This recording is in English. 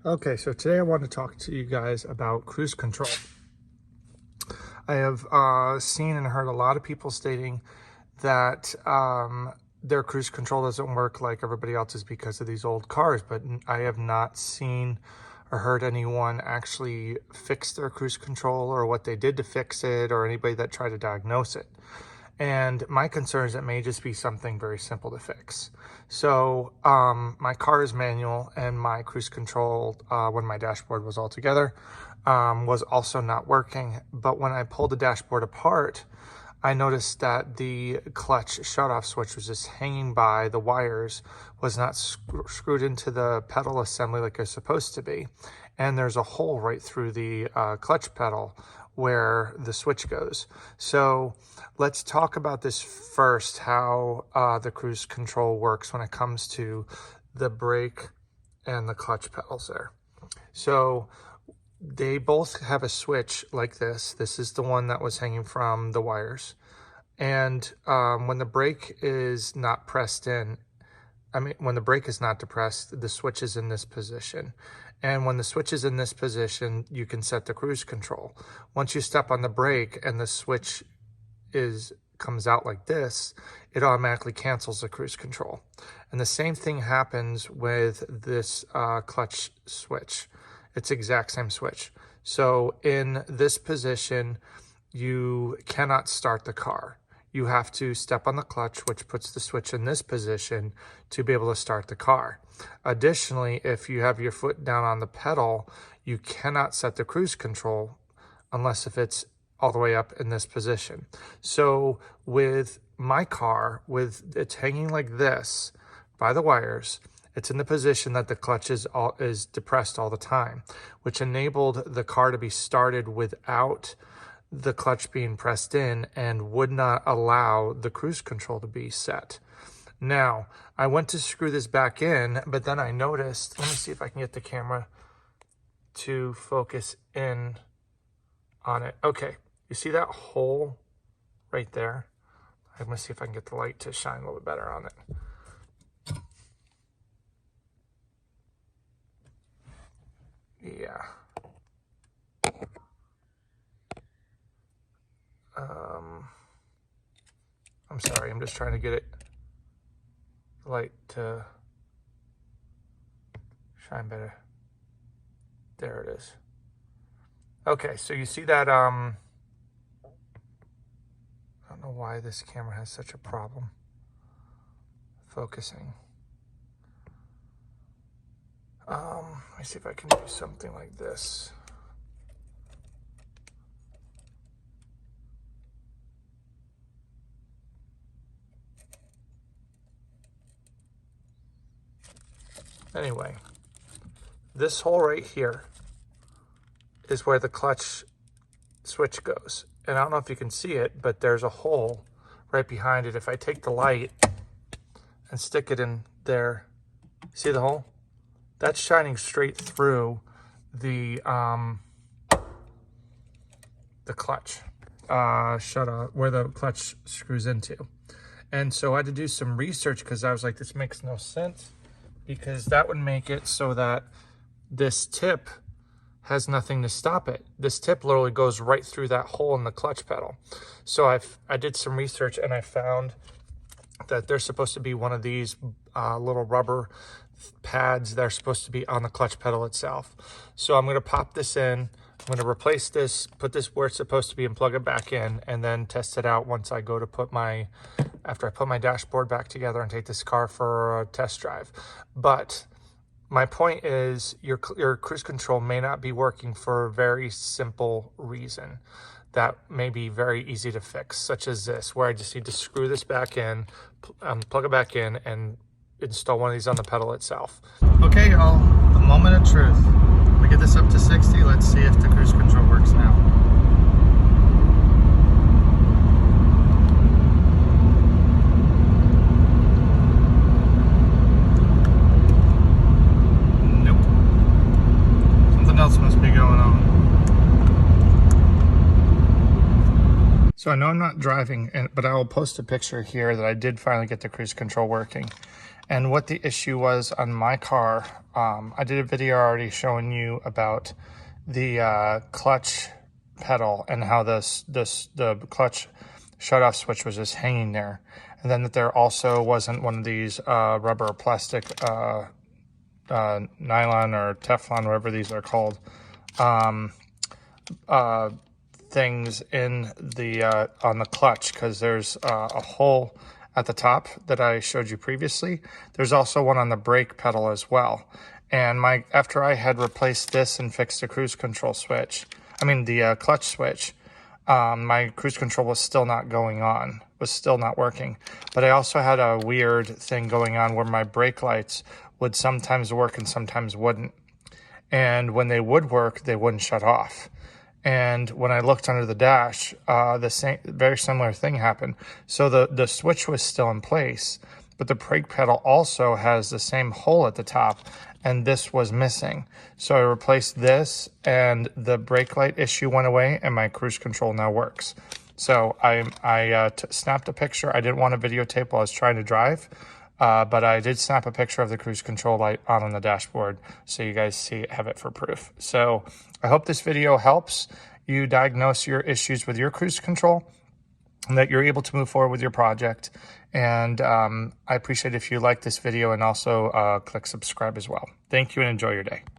Okay, so today I want to talk to you guys about cruise control. I have seen and heard a lot of people stating that their cruise control doesn't work like everybody else's because of these old cars, but I have not seen or heard anyone actually fix their cruise control or what they did to fix it or anybody that tried to diagnose it. And my concern is it may just be something very simple to fix. So my car is manual, and my cruise control, when my dashboard was all together, was also not working. But when I pulled the dashboard apart, I noticed that the clutch shutoff switch was just hanging by the wires, was not screwed into the pedal assembly like it's supposed to be. And there's a hole right through the clutch pedal where the switch goes. So let's talk about this first, how the cruise control works when it comes to the brake and the clutch pedals there. So they both have a switch like this. This is the one that was hanging from the wires. And when the brake is not pressed in, when the brake is not depressed, the switch is in this position. And when the switch is in this position, you can set the cruise control. Once you step on the brake and the switch comes out like this, it automatically cancels the cruise control. And the same thing happens with this clutch switch. It's the exact same switch. So in this position, you cannot start the car. You have to step on the clutch, which puts the switch in this position to be able to start the car. Additionally, if you have your foot down on the pedal, you cannot set the cruise control unless if it's all the way up in this position. So with my car, with it's hanging like this by the wires, it's in the position that the clutch is depressed all the time, which enabled the car to be started without the clutch being pressed in and would not allow the cruise control to be set. Now, I went to screw this back in, but then I noticed, let me see if I can get the camera to focus in on it. Okay, you see that hole right there? I'm gonna see if I can get the light to shine a little bit better on it. Yeah. I'm sorry, I'm just trying to get it light to shine better. There it is. Okay, so you see that, I don't know why this camera has such a problem focusing. Let me see if I can do something like this. Anyway, this hole right here is where the clutch switch goes. And I don't know if you can see it, but there's a hole right behind it. If I take the light and stick it in there, see the hole? That's shining straight through the clutch shutoff, where the clutch screws into. And so I had to do some research because I was like, this makes no sense, because that would make it so that this tip has nothing to stop it. This tip literally goes right through that hole in the clutch pedal. So I did some research and I found that there's supposed to be one of these little rubber pads that are supposed to be on the clutch pedal itself. So I'm gonna pop this in, I'm gonna replace this, put this where it's supposed to be and plug it back in, and then test it out once I go to after I put my dashboard back together and take this car for a test drive. But my point is, your cruise control may not be working for a very simple reason that may be very easy to fix, such as this, where I just need to screw this back in, plug it back in, and install one of these on the pedal itself. Okay, y'all, the moment of truth. We get this up to 60. Let's see if the cruise control works now. Must be going on. So I know I'm not driving, but I will post a picture here that I did finally get the cruise control working. And what the issue was on my car, I did a video already showing you about the clutch pedal and how the clutch shutoff switch was just hanging there. And then that there also wasn't one of these rubber or plastic nylon or Teflon, whatever these are called, things in the on the clutch, because there's a hole at the top that I showed you previously. There's also one on the brake pedal as well. And after I had replaced this and fixed the cruise control switch, the clutch switch, my cruise control was still not going on, was still not working. But I also had a weird thing going on where my brake lights would sometimes work and sometimes wouldn't. And when they would work, they wouldn't shut off. And when I looked under the dash, very similar thing happened. So the switch was still in place, but the brake pedal also has the same hole at the top, and this was missing. So I replaced this, and the brake light issue went away, and my cruise control now works. So I snapped a picture. I didn't want to videotape while I was trying to drive, but I did snap a picture of the cruise control light on the dashboard, so you guys have it for proof. So I hope this video helps you diagnose your issues with your cruise control and that you're able to move forward with your project. And I appreciate if you like this video, and also click subscribe as well. Thank you and enjoy your day.